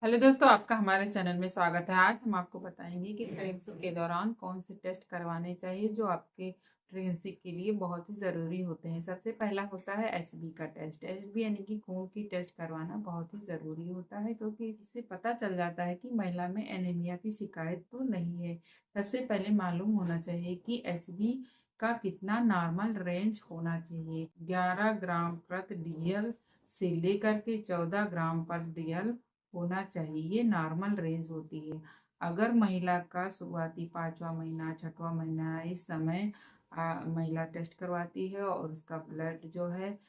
Hello दोस्तों, आपका हमारे चैनल में स्वागत है। आज हम आपको बताएंगे कि प्रेगनेंसी के दौरान कौन से टेस्ट करवाने चाहिए जो आपके प्रेगनेंसी के लिए बहुत ही ज़रूरी होते हैं। सबसे पहला होता है एचबी का टेस्ट। एचबी यानी कि खून की टेस्ट करवाना बहुत ही ज़रूरी होता है, क्योंकि इससे पता चल जाता है कि महिला में एनीमिया की शिकायत तो नहीं है। सबसे पहले मालूम होना चाहिए कि एचबी का कितना नॉर्मल रेंज होना चाहिए। 11 ग्राम प्रति डीएल से लेकर के 14 ग्राम पर डीएल होना चाहिए। ये नॉर्मल रेंज होती है। अगर महिला का शुरुआती 5वां महीना 6वां महीना इस समय महिला टेस्ट करवाती है और उसका ब्लड जो है,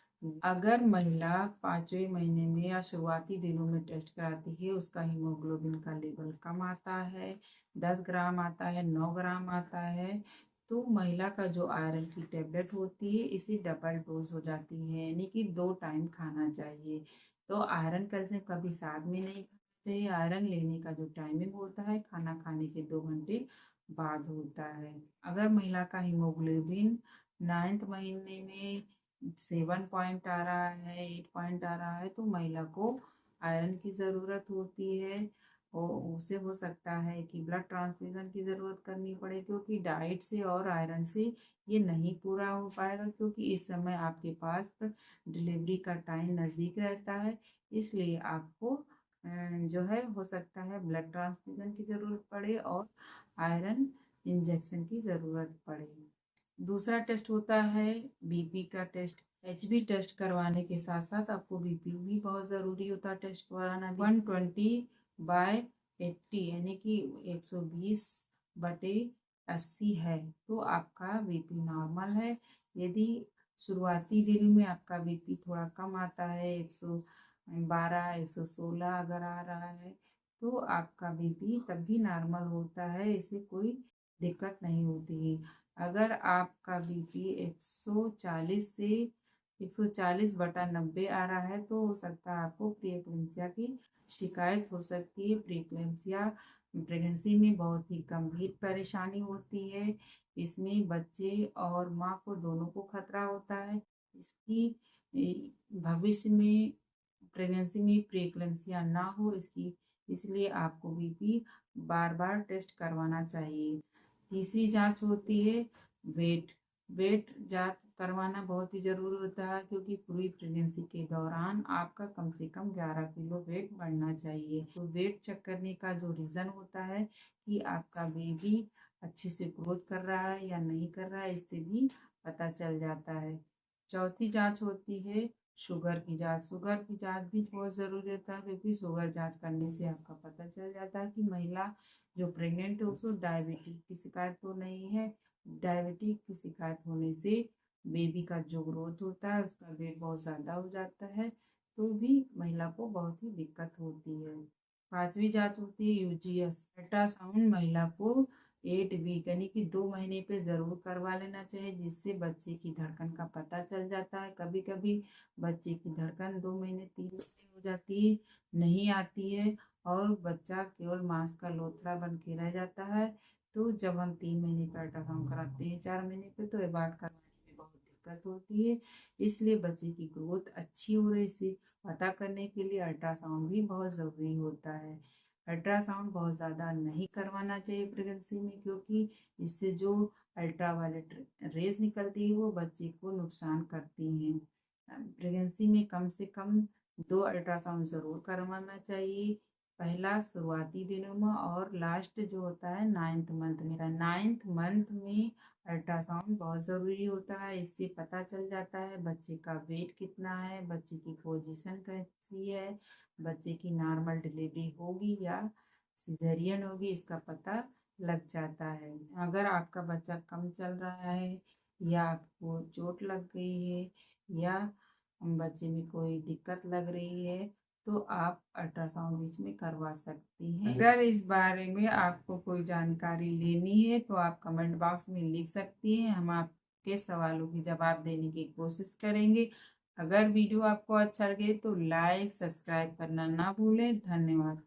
अगर महिला 5वें महीने में या शुरुआती दिनों में टेस्ट कराती है, उसका हीमोग्लोबिन का लेवल कम आता है, 10 ग्राम आता है, 9 ग्राम आता है, तो महिला का जो आयरन की टेबलेट होती है इसी डबल डोज हो जाती है, यानी कि 2 टाइम खाना चाहिए। तो आयरन कैल्शियम कभी साथ में नहीं खाना चाहिए। आयरन लेने का जो टाइमिंग होता है खाना खाने के 2 घंटे बाद होता है। अगर महिला का हीमोग्लोबिन 9th महीने में 7 पॉइंट आ रहा है, 8 पॉइंट आ रहा है, तो महिला को आयरन की ज़रूरत होती है और उसे हो सकता है कि ब्लड ट्रांसफ्यूजन की ज़रूरत करनी पड़े, क्योंकि डाइट से और आयरन से ये नहीं पूरा हो पाएगा, क्योंकि इस समय आपके पास डिलीवरी का टाइम नज़दीक रहता है। इसलिए आपको जो है हो सकता है ब्लड ट्रांसफ्यूजन की ज़रूरत पड़े और आयरन इंजेक्शन की ज़रूरत पड़े। दूसरा टेस्ट होता है बीपी का टेस्ट। एचबी टेस्ट करवाने के साथ साथ आपको बीपी भी बहुत ज़रूरी होता है टेस्ट कराना। 120/80 यानी कि 120/80 है तो आपका बीपी नॉर्मल है। यदि शुरुआती दिन में आपका बीपी थोड़ा कम आता है, 112 116 अगर आ रहा है, तो आपका बीपी तब भी नॉर्मल होता है, इसे कोई दिक्कत नहीं होती। अगर आपका बीपी 140 से 140/90 आ रहा है, तो हो सकता है आपको प्रीएक्लेम्सिया की शिकायत हो सकती है। प्रीएक्लेम्सिया प्रेगनेंसी में बहुत ही गंभीर परेशानी होती है। इसमें बच्चे और माँ को दोनों को खतरा होता है। इसकी भविष्य में प्रेगनेंसी में प्रीएक्लेम्सिया ना हो, इसकी इसलिए आपको बीपी बार बार टेस्ट करवाना चाहिए। तीसरी जांच होती है वेट। वेट जांच करवाना बहुत ही ज़रूरी होता है, क्योंकि पूरी प्रेगनेंसी के दौरान आपका कम से कम 11 किलो वेट बढ़ना चाहिए। तो वेट चेक करने का जो रीज़न होता है कि आपका बेबी अच्छे से ग्रोथ कर रहा है या नहीं कर रहा है, इससे भी पता चल जाता है। चौथी जांच होती है शुगर की जांच। शुगर की जांच भी बहुत ज़रूरी होता है, क्योंकि शुगर जांच करने से आपका पता चल जाता है कि महिला जो प्रेग्नेंट है उसको डायबिटीज की शिकायत तो नहीं है। डायबिटीज की शिकायत होने से बेबी का जो ग्रोथ होता है उसका वेट बहुत ज़्यादा हो जाता है, तो भी महिला को बहुत ही दिक्कत होती है। पांचवी जांच होती है यूजीएस। अल्ट्रासाउंड महिला को 8 वीक यानी कि 2 महीने पे ज़रूर करवा लेना चाहिए, जिससे बच्चे की धड़कन का पता चल जाता है। कभी कभी बच्चे की धड़कन 2 महीने 3 महीने हो जाती है, नहीं आती है, और बच्चा केवल मांस का लोथड़ा बन के रह जाता है। तो जब हम 3 महीने का अल्ट्रासाउंड कराते हैं 4 महीने पे, तो एबार्ट करवाने में बहुत दिक्कत होती है। इसलिए बच्चे की ग्रोथ अच्छी हो रही इसे पता करने के लिए अल्ट्रासाउंड भी बहुत ज़रूरी होता है। अल्ट्रासाउंड बहुत ज़्यादा नहीं करवाना चाहिए प्रेगनेंसी में, क्योंकि इससे जो अल्ट्रावायलेट रेज निकलती है वो बच्चे को नुकसान करती हैं। प्रेगनेंसी में कम से कम 2 अल्ट्रासाउंड ज़रूर करवाना चाहिए। पहला शुरुआती दिनों में और लास्ट जो होता है 9th मंथ में। 9th मंथ में अल्ट्रासाउंड बहुत ज़रूरी होता है। इससे पता चल जाता है बच्चे का वेट कितना है, बच्चे की पोजीशन कैसी है, बच्चे की नॉर्मल डिलीवरी होगी या सिजेरियन होगी, इसका पता लग जाता है। अगर आपका बच्चा कम चल रहा है या आपको चोट लग गई है या बच्चे में कोई दिक्कत लग रही है, तो आप अल्ट्रासाउंड बीच में करवा सकती हैं। अगर इस बारे में आपको कोई जानकारी लेनी है तो आप कमेंट बॉक्स में लिख सकती हैं, हम आपके सवालों की जवाब देने की कोशिश करेंगे। अगर वीडियो आपको अच्छा लगे तो लाइक सब्सक्राइब करना ना भूलें। धन्यवाद।